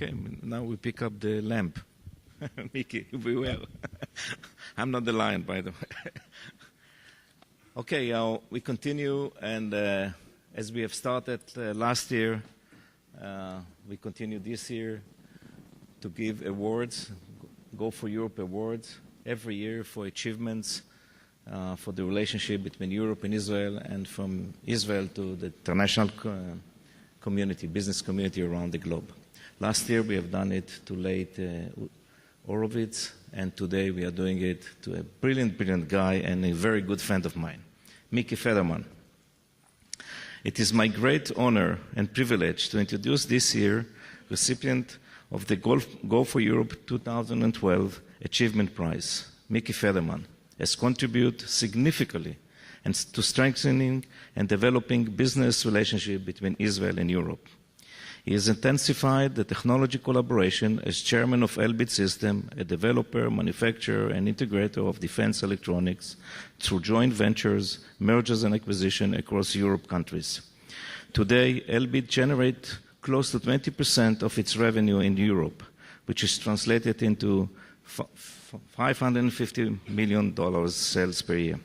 Okay, now we pick up the lamp. Mickey, beware. I'm not the lion, by the way. Okay, we continue, and as we have started last year, we continue this year to give awards, Go4 Europe awards, every year for achievements for the relationship between Europe and Israel, and from Israel to the international community, business community around the globe. Last year we have done it to late Horowitz, and today we are doing it to a brilliant, brilliant guy and a very good friend of mine, Mickey Federman. It is my great honor and privilege to introduce this year recipient of the Go4 Europe 2012 Achievement Prize. Mickey Federman has contributed significantly to strengthening and developing business relationship between Israel and Europe. He has intensified the technology collaboration as chairman of Elbit System, a developer, manufacturer, and integrator of defense electronics, through joint ventures, mergers, and acquisition across Europe countries. Today, Elbit generates close to 20% of its revenue in Europe, which is translated into $550 million sales per year.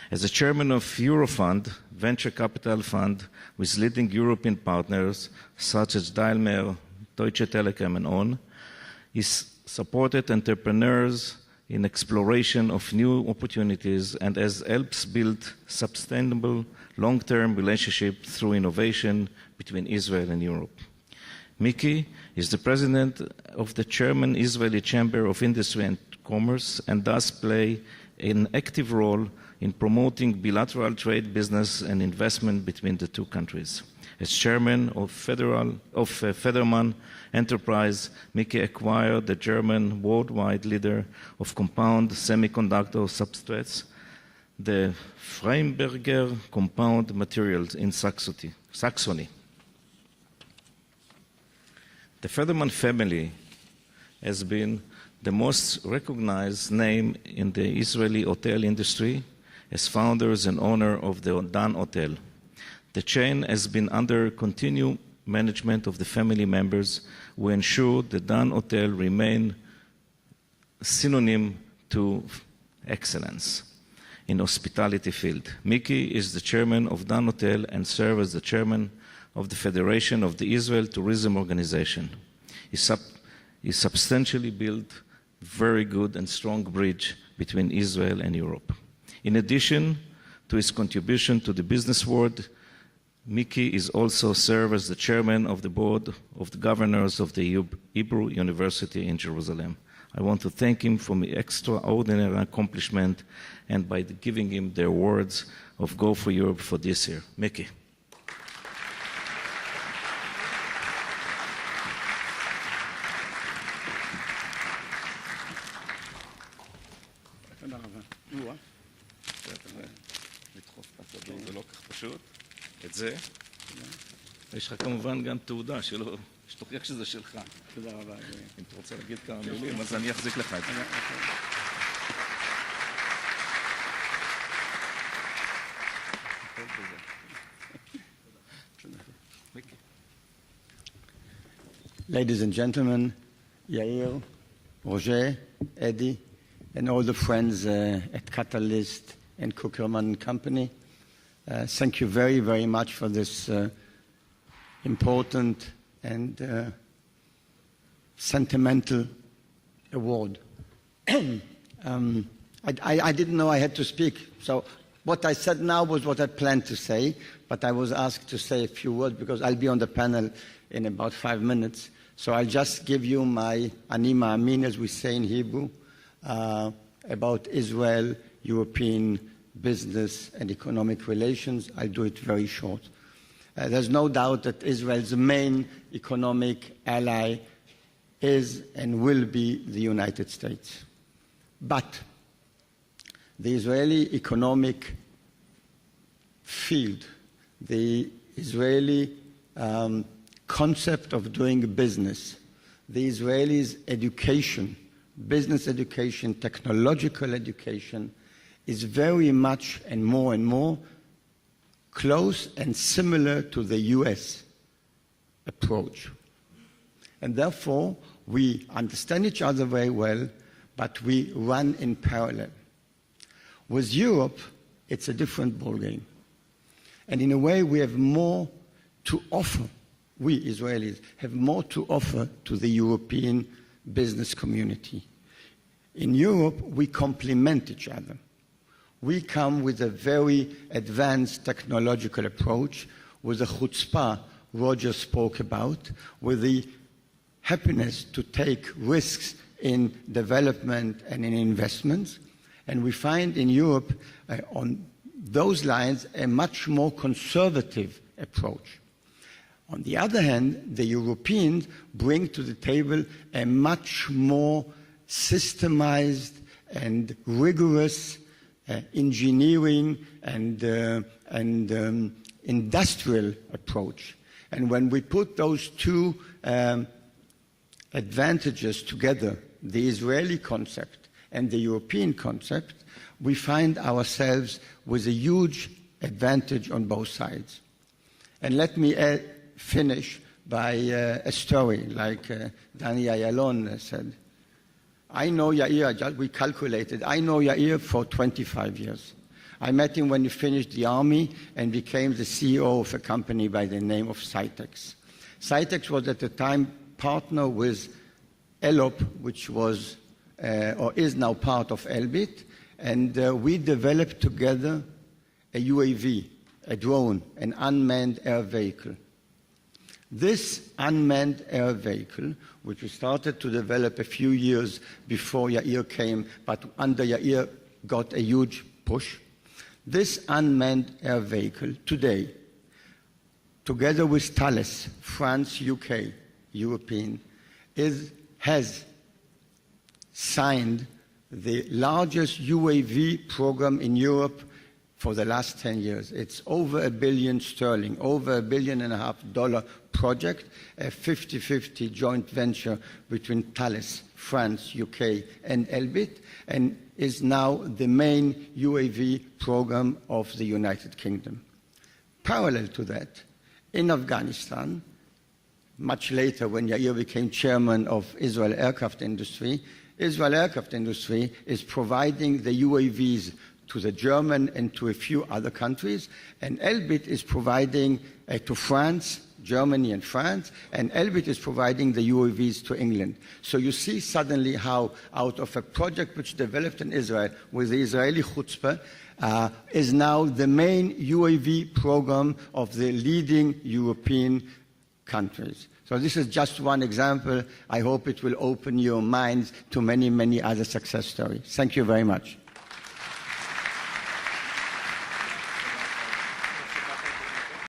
As a chairman of Eurofund, venture capital fund with leading European partners such as Daimler, Deutsche Telekom, and on, he supported entrepreneurs in exploration of new opportunities and has helped build sustainable long-term relationship through innovation between Israel and Europe. Mickey is the president of the German Israeli Chamber of Industry and Commerce and does play an active role in promoting bilateral trade, business, and investment between the two countries. As chairman of Federman Enterprise, Mickey acquired the German worldwide leader of compound semiconductor substrates, the Freiberger Compound Materials in Saxony. The Federman family has been the most recognized name in the Israeli hotel industry as founders and owner of the Dan Hotel. The chain has been under continued management of the family members who ensure the Dan Hotel remain synonym to excellence in hospitality field. Mickey is the chairman of Dan Hotel and serves as the chairman of the Federation of the Israel Tourism Organization. He substantially built very good and strong bridge between Israel and Europe. In addition to his contribution to the business world, Mickey is also served as the chairman of the board of the governors of the Hebrew University in Jerusalem. I want to thank him for his extraordinary accomplishment and by giving him the awards of Go4 Europe for this year. Mickey. זה לא כך פשוט, את זה. יש לך כמובן גם תעודה שלא, שתוכיח שזה שלך. תודה רבה. אם אתה רוצה להגיד כמה מילים, אז אני אחזיק לך את זה. Ladies and gentlemen, Yair, Roger, Eddie, and all the friends at Catalyst and Cookerman Company, thank you very, very much for this important and sentimental award. I didn't know I had to speak, so what I said now was what I planned to say, but I was asked to say a few words because I'll be on the panel in about 5 minutes. So I'll just give you my anima amin, as we say in Hebrew, about Israel, European business and economic relations. I'll do it very short. There's no doubt that Israel's main economic ally is and will be the United States. But the Israeli economic field, the Israeli concept of doing business, the Israelis' education, business education, technological education, is very much and more close and similar to the US approach. And therefore, we understand each other very well, but we run in parallel. With Europe, it's a different ballgame. And in a way, we have more to offer. We Israelis have more to offer to the European business community. In Europe, we complement each other. We come with a very advanced technological approach, with the chutzpah Roger spoke about, with the happiness to take risks in development and in investments. And we find in Europe, on those lines, a much more conservative approach. On the other hand, the Europeans bring to the table a much more systemized and rigorous engineering and industrial approach. And when we put those two advantages together, the Israeli concept and the European concept, we find ourselves with a huge advantage on both sides. And let me finish by a story, like Danny Ayalon said. I know Yair, we calculated, I know Yair for 25 years. I met him when he finished the army and became the CEO of a company by the name of Cytex. Cytex was at the time partner with Elop, which was or is now part of Elbit, and we developed together a UAV, a drone, an unmanned air vehicle. This unmanned air vehicle, which we started to develop a few years before Yair came, but under Yair got a huge push. This unmanned air vehicle today, together with Thales, France, UK, European, has signed the largest UAV program in Europe for the last 10 years. It's over £1 billion sterling, over $1.5 billion project, a 50-50 joint venture between Thales, France, UK, and Elbit, and is now the main UAV program of the United Kingdom. Parallel to that, in Afghanistan, much later when Yair became chairman of Israel Aircraft Industry, Israel Aircraft Industry is providing the UAVs to the German and to a few other countries, and Elbit is providing to France, Germany and France, and Elbit is providing the UAVs to England. So you see suddenly how out of a project which developed in Israel with the Israeli chutzpah is now the main UAV program of the leading European countries. So this is just one example. I hope it will open your minds to many, many other success stories. Thank you very much.